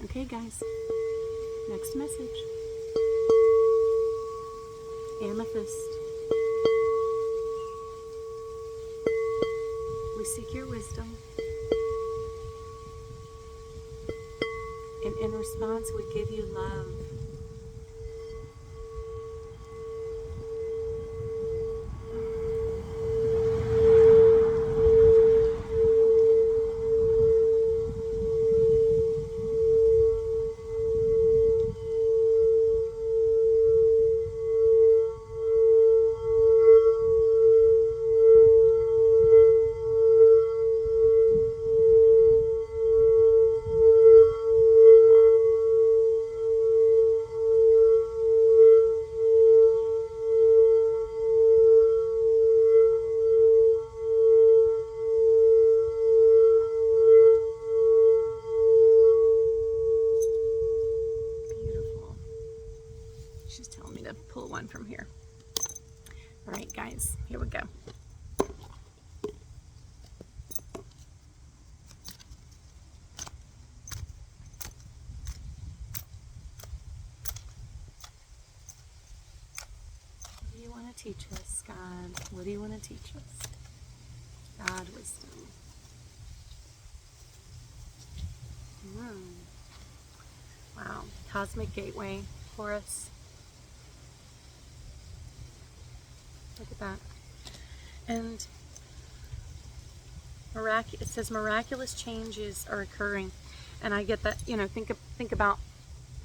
Okay, guys. Next message. Amethyst. We seek your wisdom. And in response, we give you love. Beautiful. She's telling me to pull one from here. All right, guys, here we go. What do you want to teach us, God? What do you want to teach us? God, wisdom. Wow. Cosmic Gateway for us. Look at that. And it says miraculous changes are occurring. And I get that, think about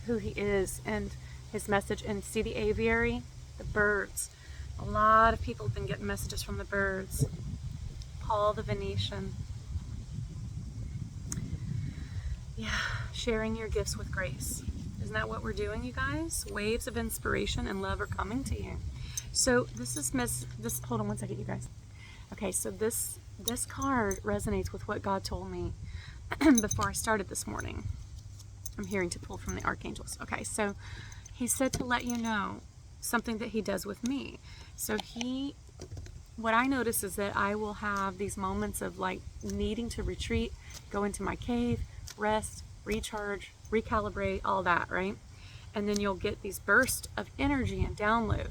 who he is and his message. And see the aviary, the birds. A lot of people have been getting messages from the birds. Paul the Venetian. Yeah, sharing your gifts with grace. Isn't that what we're doing, you guys? Waves of inspiration and love are coming to you. So hold on one second, you guys. Okay, so this card resonates with what God told me before I started this morning. I'm hearing to pull from the archangels. Okay, so he said to let you know something that he does with me. So what I notice is that I will have these moments of like needing to retreat, go into my cave, rest, recharge, recalibrate, all that, right? And then you'll get these bursts of energy and download.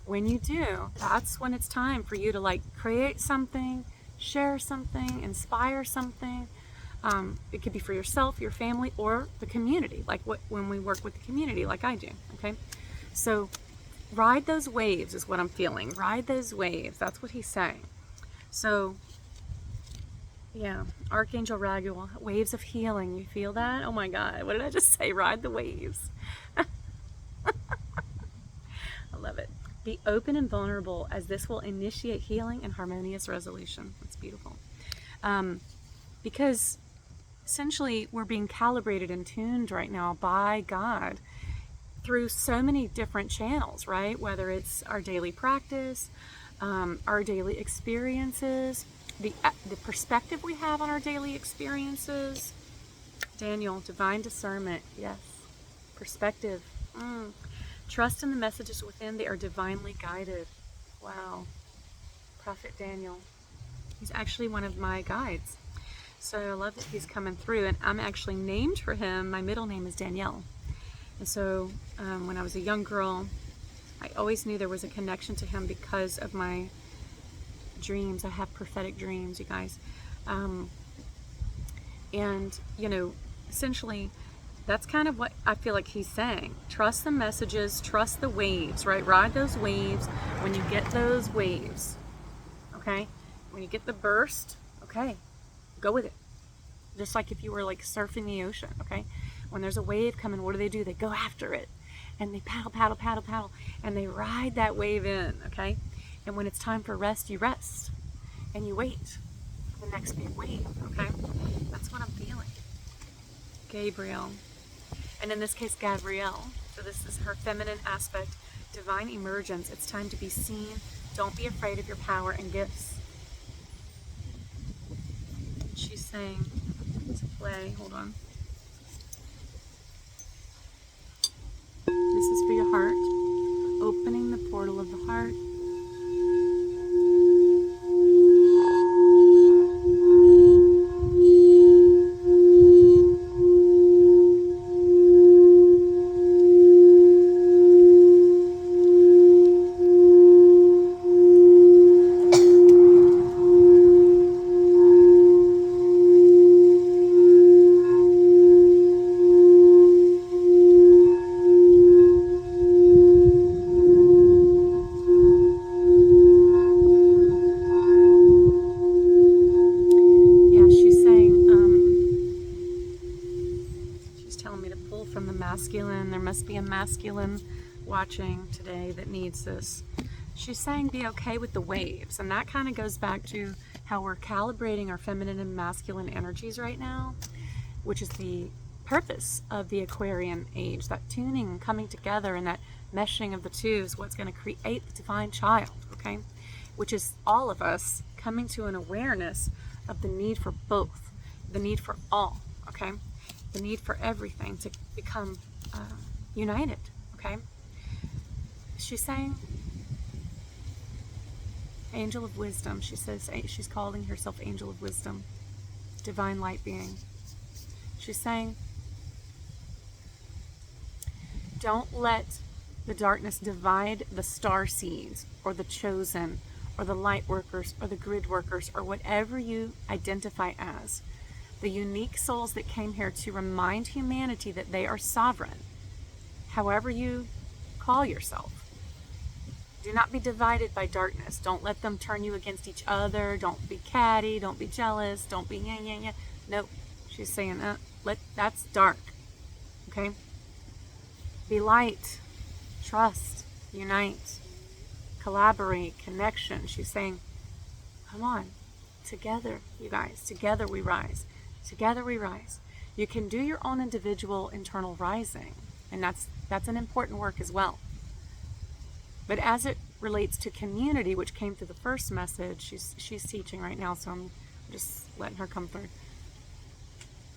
When you do, that's when it's time for you to like create something, share something, inspire something. It could be for yourself, your family, or the community, like when we work with the community like I do, okay? So ride those waves is what I'm feeling. Ride those waves. That's what he's saying. So yeah, Archangel Raguel, waves of healing. You feel that? Oh my God, what did I just say? Ride the waves. I love it. Be open and vulnerable, as this will initiate healing and harmonious resolution. That's beautiful. Because essentially we're being calibrated and tuned right now by God through so many different channels, right? Whether it's our daily practice, our daily experiences, the perspective we have on our daily experiences. Daniel, divine discernment, yes. Perspective. Trust in the messages within, they are divinely guided. Wow. Prophet Daniel. He's actually one of my guides. So I love that he's coming through, and I'm actually named for him. My middle name is Danielle. And so when I was a young girl, I always knew there was a connection to him because of my dreams. I have prophetic dreams, you guys. And, essentially, that's kind of what I feel like he's saying. Trust the messages, trust the waves, right? Ride those waves when you get those waves, okay? When you get the burst, okay, go with it. Just like if you were like surfing the ocean, okay? When there's a wave coming, what do? They go after it. And they paddle, paddle, paddle, paddle, and they ride that wave in, okay? And when it's time for rest, you rest. And you wait for the next big wave, okay? That's what I'm feeling. Gabriel. And in this case, Gabrielle. So this is her feminine aspect, divine emergence. It's time to be seen. Don't be afraid of your power and gifts. She's saying to play, hold on. This is for your heart. Opening the portal of the heart. She's telling me to pull from the masculine. There must be a masculine watching today that needs this. She's saying be okay with the waves, and that kind of goes back to how we're calibrating our feminine and masculine energies right now, which is the purpose of the Aquarian age. That tuning and coming together and that meshing of the two is what's going to create the divine child, okay? Which is all of us coming to an awareness of the need for both, the need for all, okay? The need for everything to become united, okay? She's saying, Angel of Wisdom. She says she's calling herself Angel of Wisdom, divine light being. She's saying, don't let the darkness divide the star seeds or the chosen or the light workers or the grid workers or whatever you identify as. The unique souls that came here to remind humanity that they are sovereign, however you call yourself. Do not be divided by darkness. Don't let them turn you against each other. Don't be catty. Don't be jealous. Don't be yeah. Nope. She's saying that's dark. Okay? Be light. Trust. Unite. Collaborate. Connection. She's saying, come on. Together, you guys. Together we rise. Together we rise. You can do your own individual internal rising. And that's an important work as well. But as it relates to community, which came through the first message, she's teaching right now, so I'm just letting her come through.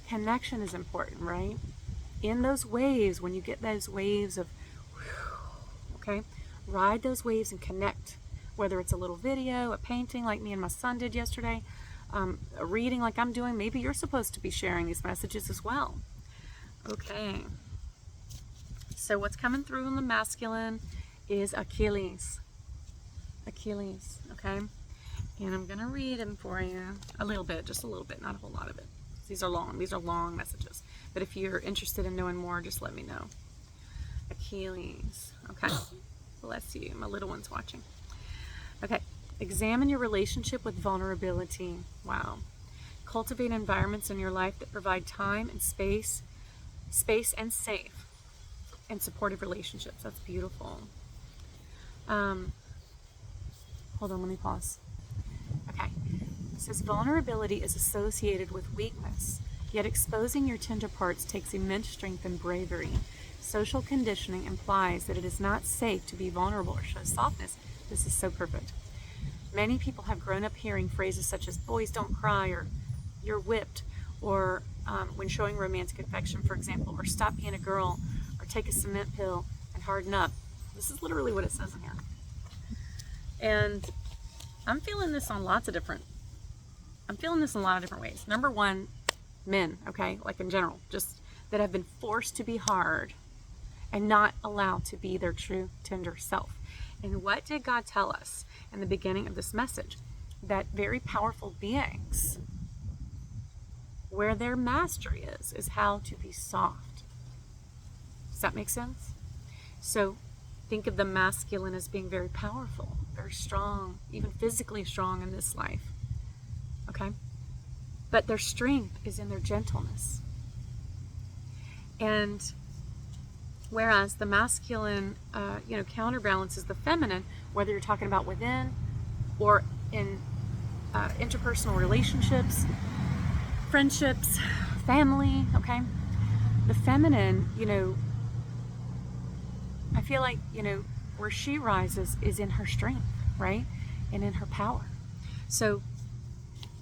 Connection is important, right? In those waves, when you get those waves of, okay, ride those waves and connect. Whether it's a little video, a painting like me and my son did yesterday, a reading like I'm doing. Maybe you're supposed to be sharing these messages as well. Okay. So what's coming through in the masculine is Achilles. Achilles, okay? And I'm going to read him for you a little bit, just a little bit, not a whole lot of it. These are long messages. But if you're interested in knowing more, just let me know. Achilles, okay? Bless you, my little one's watching. Okay, examine your relationship with vulnerability. Wow. Cultivate environments in your life that provide time and space and safe and supportive relationships. That's beautiful. Hold on, let me pause. Okay. It says vulnerability is associated with weakness, yet exposing your tender parts takes immense strength and bravery. Social conditioning implies that it is not safe to be vulnerable or show softness. This is so perfect. Many people have grown up hearing phrases such as boys don't cry, or you're whipped, or when showing romantic affection, for example, or stop being a girl, or take a cement pill and harden up. This is literally what it says in here. And I'm feeling this in a lot of different ways. Number one, men, okay, like in general, just that have been forced to be hard and not allowed to be their true tender self. And what did God tell us in the beginning of this message? That very powerful beings, where their mastery is how to be soft. Does that make sense? So think of the masculine as being very powerful, very strong, even physically strong in this life. Okay? But their strength is in their gentleness. And whereas the masculine, counterbalances the feminine, whether you're talking about within or in interpersonal relationships, friendships, family, okay? The feminine, I feel like, where she rises is in her strength, right? And in her power. So,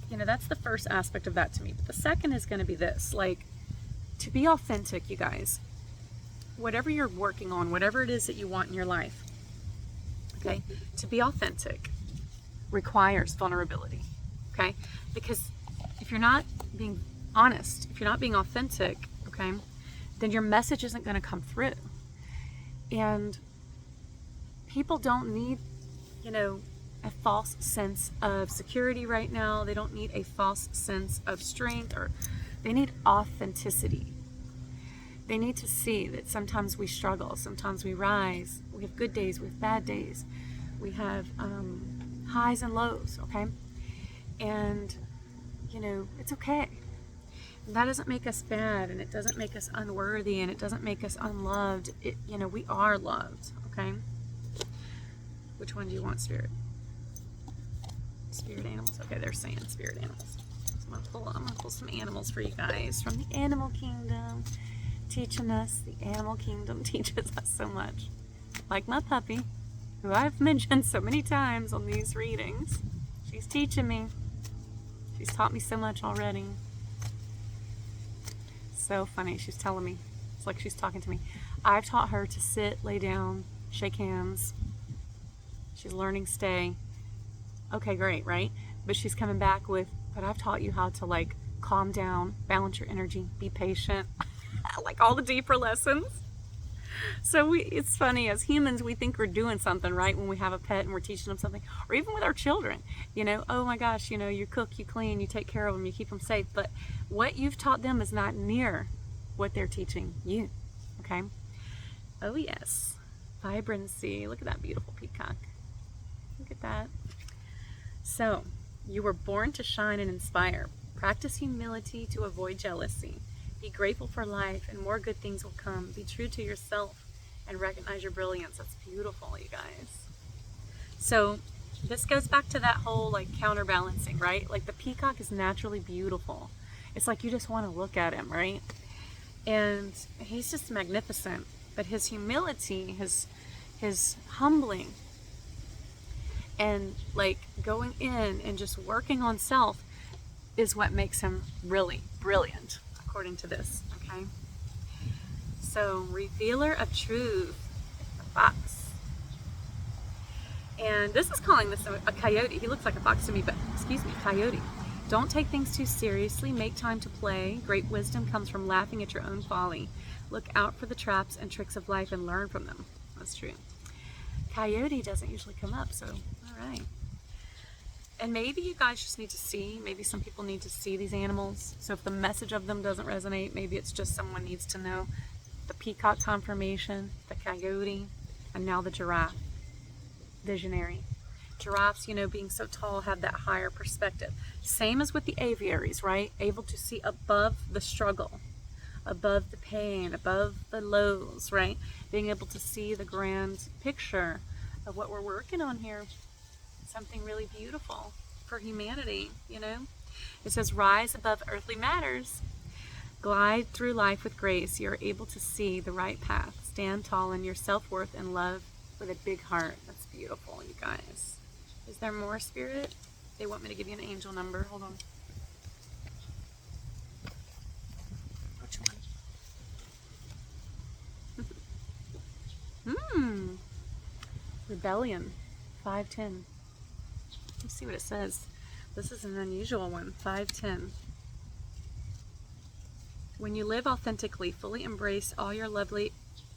that's the first aspect of that to me. But the second is going to be this, to be authentic, you guys. Whatever you're working on, whatever it is that you want in your life, okay? To be authentic requires vulnerability, okay? Because if you're not being honest, if you're not being authentic, okay, then your message isn't going to come through. And people don't need, a false sense of security right now. They don't need a false sense of strength, or they need authenticity. They need to see that sometimes we struggle, sometimes we rise. We have good days, we have bad days. We have highs and lows, okay? And, it's okay. And that doesn't make us bad, and it doesn't make us unworthy, and it doesn't make us unloved. We are loved, okay? Which one do you want, Spirit? Spirit animals. Okay, they're saying spirit animals. So I'm gonna pull some animals for you guys from the animal kingdom. Teaching us, the animal kingdom teaches us so much. Like my puppy, who I've mentioned so many times on these readings. She's teaching me. She's taught me so much already. So funny. She's telling me. It's like she's talking to me. I've taught her to sit, lay down, shake hands. She's learning stay. Okay, great, right? But she's coming back with, but I've taught you how to like calm down, balance your energy, be patient. Like all the deeper lessons. So it's funny, as humans, we think we're doing something right when we have a pet and we're teaching them something, or even with our children, oh my gosh, you cook, you clean, you take care of them, you keep them safe. But what you've taught them is not near what they're teaching you, okay? Oh yes, vibrancy. Look at that beautiful peacock. Look at that. So you were born to shine and inspire. Practice humility to avoid jealousy. Be grateful for life, and more good things will come. Be true to yourself and recognize your brilliance. That's beautiful, you guys. So this goes back to that whole like counterbalancing, right? Like the peacock is naturally beautiful. It's like you just want to look at him, right? And he's just magnificent. But his humility, his humbling, and like going in and just working on self is what makes him really brilliant, according to this, okay? So, revealer of truth, a fox. And this is calling this a coyote. He looks like a fox to me, but excuse me, coyote. Don't take things too seriously. Make time to play. Great wisdom comes from laughing at your own folly. Look out for the traps and tricks of life and learn from them. That's true. Coyote doesn't usually come up, so all right. And maybe you guys just need to see, maybe some people need to see these animals. So if the message of them doesn't resonate, maybe it's just someone needs to know the peacock confirmation, the coyote, and now the giraffe. Visionary. Giraffes, being so tall, have that higher perspective. Same as with the aviaries, right? Able to see above the struggle, above the pain, above the lows, right? Being able to see the grand picture of what we're working on here. Something really beautiful for humanity, It says, rise above earthly matters. Glide through life with grace. You're able to see the right path. Stand tall in your self-worth and love with a big heart. That's beautiful, you guys. Is there more, Spirit? They want me to give you an angel number. Hold on. Which one? Rebellion. 510. Let's see what it says. This is an unusual one. 510. When you live authentically, fully embrace all your lovely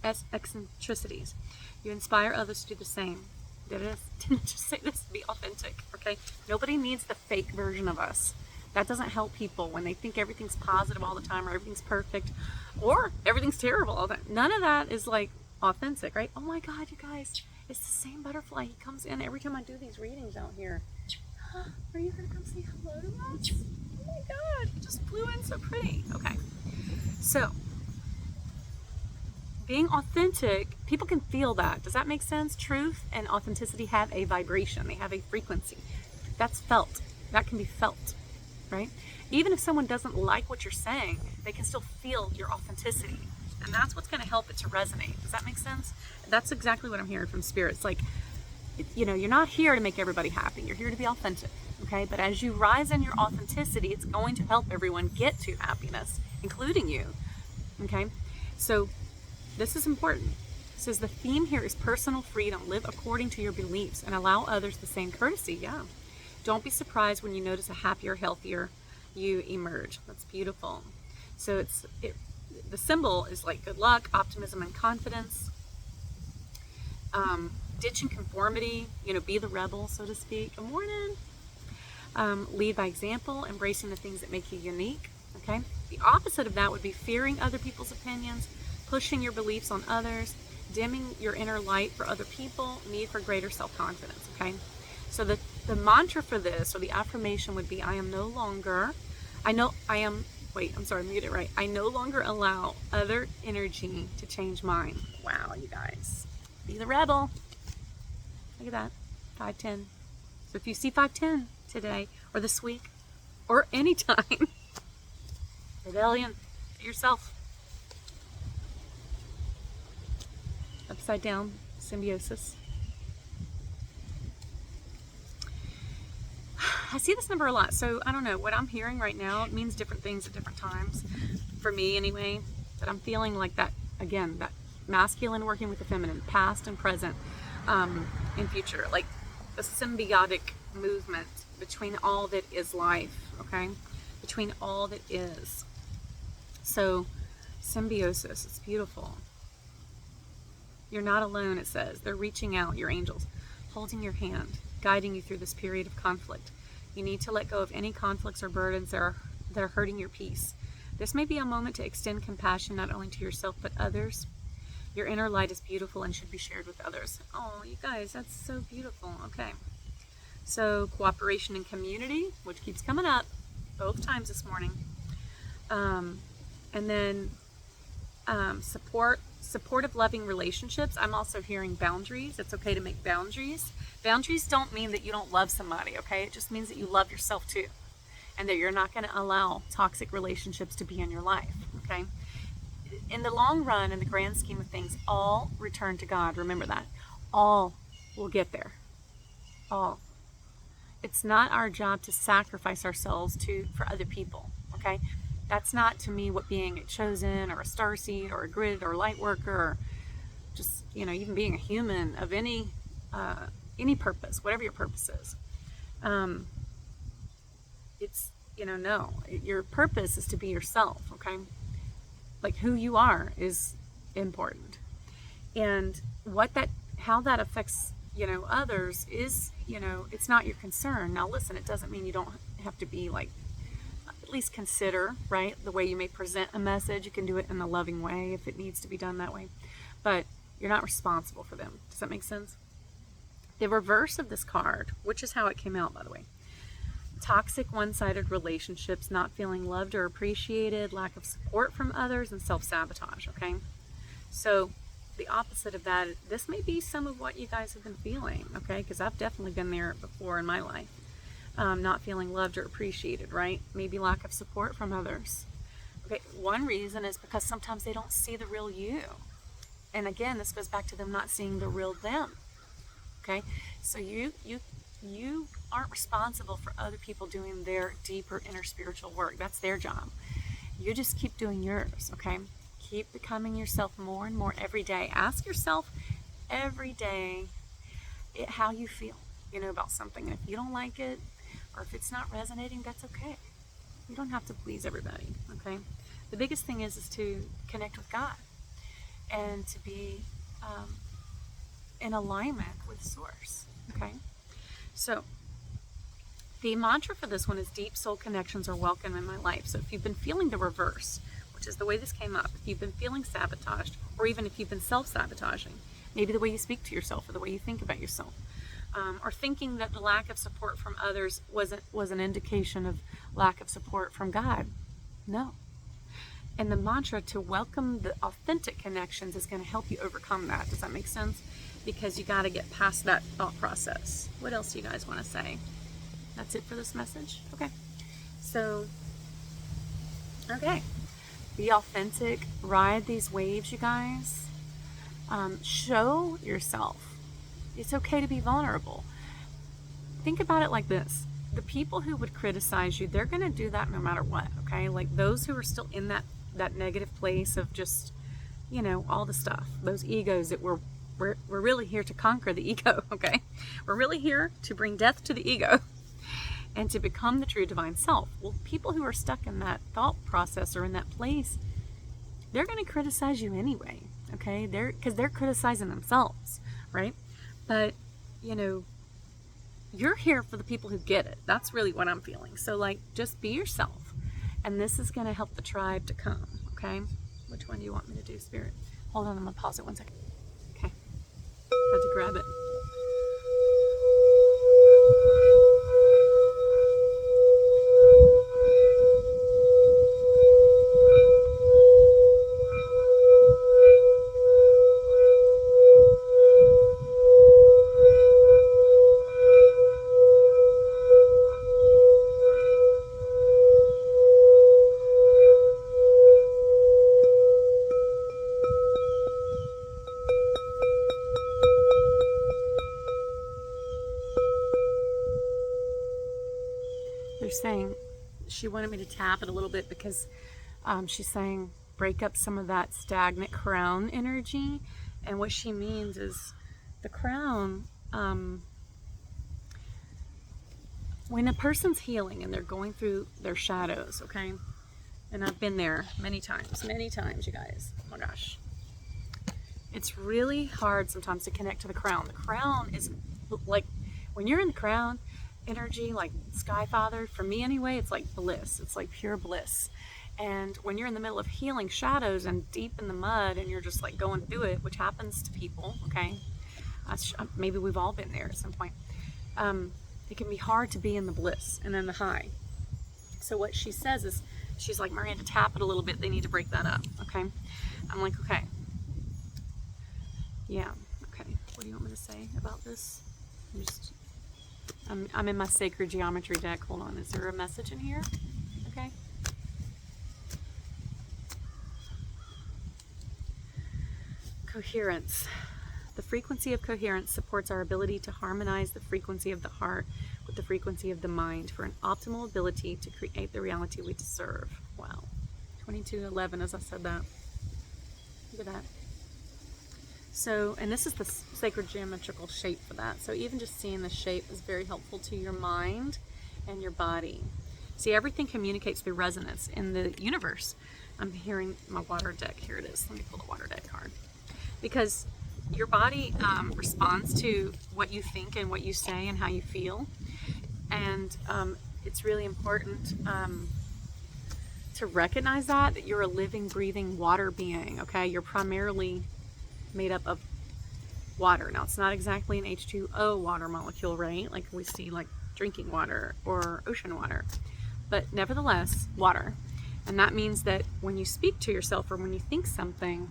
eccentricities. You inspire others to do the same. Didn't just say this, be authentic, okay? Nobody needs the fake version of us. That doesn't help people when they think everything's positive all the time, or everything's perfect, or everything's terrible all the time. None of that is like authentic, right? Oh my God, you guys, it's the same butterfly. He comes in every time I do these readings out here. Are you gonna come say hello to us? Oh my God, he just flew in so pretty. Okay, so being authentic, people can feel that. Does that make sense? Truth and authenticity have a vibration. They have a frequency. That's felt. That can be felt, right? Even if someone doesn't like what you're saying, they can still feel your authenticity. And that's what's going to help it to resonate. Does that make sense? That's exactly what I'm hearing from Spirit. It's like, you're not here to make everybody happy. You're here to be authentic, okay? But as you rise in your authenticity, it's going to help everyone get to happiness, including you, okay? So this is important. It says the theme here is personal freedom. Live according to your beliefs and allow others the same courtesy. Yeah. Don't be surprised when you notice a happier, healthier you emerge. That's beautiful. So the symbol is like good luck, optimism, and confidence. Ditching conformity, be the rebel, so to speak. Good morning. Lead by example, embracing the things that make you unique. Okay. The opposite of that would be fearing other people's opinions, pushing your beliefs on others, dimming your inner light for other people, need for greater self-confidence, okay? So the mantra for this, or the affirmation, would be, I am Wait, I'm sorry, mute it right. I no longer allow other energy to change mine. Wow, you guys. Be the rebel. Look at that. 510. So if you see 510 today, or this week, or anytime, rebellion to yourself. Upside down, symbiosis. I see this number a lot, so I don't know. What I'm hearing right now, it means different things at different times. For me, anyway, but I'm feeling like that, again, that masculine working with the feminine, past and present, and future. Like the symbiotic movement between all that is life, okay? Between all that is. So, symbiosis, it's beautiful. You're not alone, it says. They're reaching out, your angels, holding your hand, guiding you through this period of conflict. You need to let go of any conflicts or burdens that are hurting your peace. This may be a moment to extend compassion not only to yourself but others. Your inner light is beautiful and should be shared with others. Oh, you guys, that's so beautiful. Okay. So, cooperation and community, which keeps coming up both times this morning. And then supportive, loving relationships. I'm also hearing boundaries. It's okay to make boundaries. Boundaries don't mean that you don't love somebody, okay? It just means that you love yourself too, and that you're not going to allow toxic relationships to be in your life, okay? In the long run, in the grand scheme of things, all return to God. Remember that. All will get there. All. It's not our job to sacrifice ourselves for other people, okay? That's not, to me, what being a chosen or a starseed or a grid or a light worker or just, even being a human of any purpose, whatever your purpose is. It's, no. Your purpose is to be yourself, okay? Like who you are is important. And how that affects, others is, it's not your concern. Now listen, it doesn't mean you don't have to be like, at least consider, right, the way you may present a message. You can do it in a loving way if it needs to be done that way. But you're not responsible for them. Does that make sense? The reverse of this card, which is how it came out, by the way. Toxic one-sided relationships, not feeling loved or appreciated, lack of support from others, and self-sabotage, okay? So the opposite of that, this may be some of what you guys have been feeling, okay? Because I've definitely been there before in my life. Not feeling loved or appreciated, right? Maybe lack of support from others. Okay, one reason is because sometimes they don't see the real you. And again, this goes back to them not seeing the real them. Okay, so you aren't responsible for other people doing their deeper inner spiritual work. That's their job. You just keep doing yours, okay? Keep becoming yourself more and more every day. Ask yourself every day how you feel, about something. And if you don't like it, or if it's not resonating, that's okay. You don't have to please everybody, okay? The biggest thing is to connect with God and to be in alignment with Source, okay? So the mantra for this one is deep soul connections are welcome in my life. So if you've been feeling the reverse, which is the way this came up, if you've been feeling sabotaged, or even if you've been self-sabotaging, maybe the way you speak to yourself or the way you think about yourself, or thinking that the lack of support from others was an indication of lack of support from God. No. And the mantra to welcome the authentic connections is going to help you overcome that. Does that make sense? Because you got to get past that thought process. What else do you guys want to say? That's it for this message? Okay. So, okay. Be authentic. Ride these waves, you guys. Show yourself. It's okay to be vulnerable. Think about it like this. The people who would criticize you, they're going to do that no matter what, okay? Like those who are still in that negative place of just, all the stuff. Those egos that we're really here to conquer the ego, okay? We're really here to bring death to the ego and to become the true divine self. Well, people who are stuck in that thought process or in that place, they're going to criticize you anyway, okay? Because they're criticizing themselves, right? But, you're here for the people who get it. That's really what I'm feeling. So, just be yourself. And this is going to help the tribe to come, okay? Which one do you want me to do, Spirit? Hold on, I'm going to pause it 1 second. Okay. Had to grab it. she wanted me to tap it a little bit because she's saying break up some of that stagnant crown energy. And what she means is the crown, when a person's healing and they're going through their shadows, okay? And I've been there many times, you guys. Oh my gosh. It's really hard sometimes to connect to the crown. The crown is like, when you're in the crown energy, like Sky Father, for me anyway, it's like bliss. It's like pure bliss. And when you're in the middle of healing shadows and deep in the mud and you're just like going through it, which happens to people, okay? Maybe we've all been there at some point. It can be hard to be in the bliss and in the high. So what she says is, she's like, Miranda, tap it a little bit. They need to break that up, okay? I'm like, okay. Yeah, okay. What do you want me to say about this? I'm in my sacred geometry deck. Hold on. Is there a message in here? Okay. Coherence. The frequency of coherence supports our ability to harmonize the frequency of the heart with the frequency of the mind for an optimal ability to create the reality we deserve. Wow. 2211 as I said that. Look at that. So, and this is the sacred geometrical shape for that. So even just seeing the shape is very helpful to your mind and your body. See, everything communicates through resonance in the universe. I'm hearing my water deck. Here it is. Let me pull the water deck card. Because your body responds to what you think and what you say and how you feel. And it's really important to recognize that you're a living, breathing water being, okay? You're primarily made up of water. Now, it's not exactly an H2O water molecule, right? Like we see like drinking water or ocean water. But nevertheless, water. And that means that when you speak to yourself or when you think something,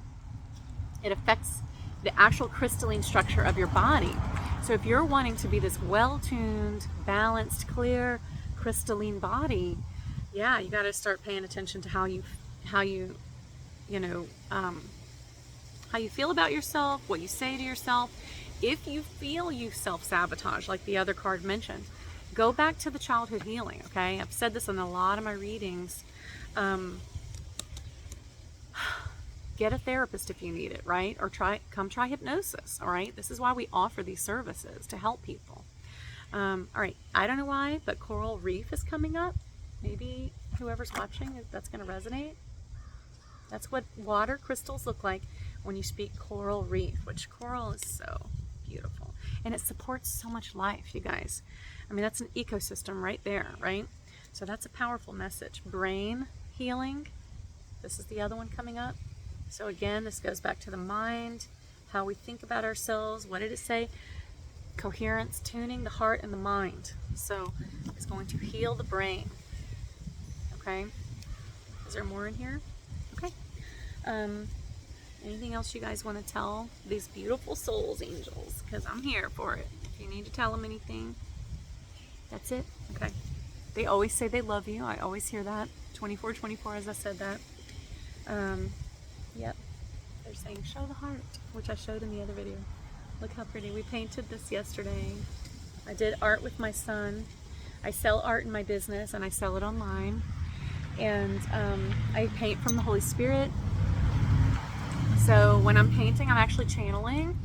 it affects the actual crystalline structure of your body. So if you're wanting to be this well-tuned, balanced, clear, crystalline body, yeah, you got to start paying attention to how you feel about yourself, what you say to yourself. If you feel you self-sabotage, like the other card mentioned, go back to the childhood healing, okay? I've said this in a lot of my readings. Get a therapist if you need it, right? Or come try hypnosis, all right? This is why we offer these services, to help people. All right, I don't know why, but coral reef is coming up. Maybe whoever's watching, that's going to resonate. That's what water crystals look like when you speak coral reef, which coral is so beautiful. And it supports so much life, you guys. I mean, that's an ecosystem right there, right? So that's a powerful message. Brain healing. This is the other one coming up. So again, this goes back to the mind, how we think about ourselves. What did it say? Coherence, tuning the heart and the mind. So it's going to heal the brain. Okay? Is there more in here? Okay. Anything else you guys want to tell these beautiful souls, angels? Because I'm here for it. If you need to tell them anything, that's it. Okay. They always say they love you. I always hear that. 24/24 as I said that. Yep. They're saying show the heart, which I showed in the other video. Look how pretty. We painted this yesterday. I did art with my son. I sell art in my business and I sell it online. And I paint from the Holy Spirit. So when I'm painting, I'm actually channeling,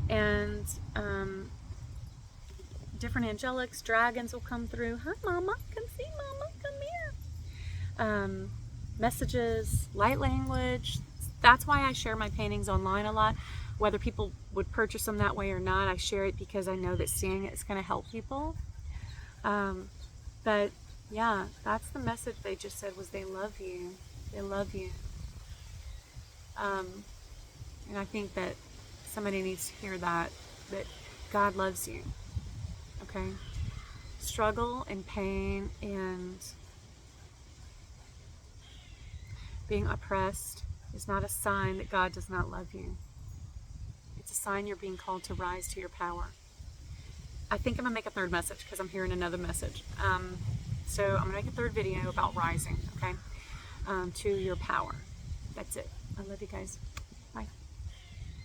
and different angelics, dragons will come through. Hi, Mama. Come see Mama. Come here. Messages, light language. That's why I share my paintings online a lot. Whether people would purchase them that way or not, I share it because I know that seeing it is going to help people. But yeah, that's the message they just said, was they love you. They love you. And I think that somebody needs to hear that God loves you. Okay? Struggle and pain and being oppressed is not a sign that God does not love you. It's a sign you're being called to rise to your power. I think I'm going to make a third message because I'm hearing another message. So I'm going to make a third video about rising, okay, to your power. That's it. I love you guys.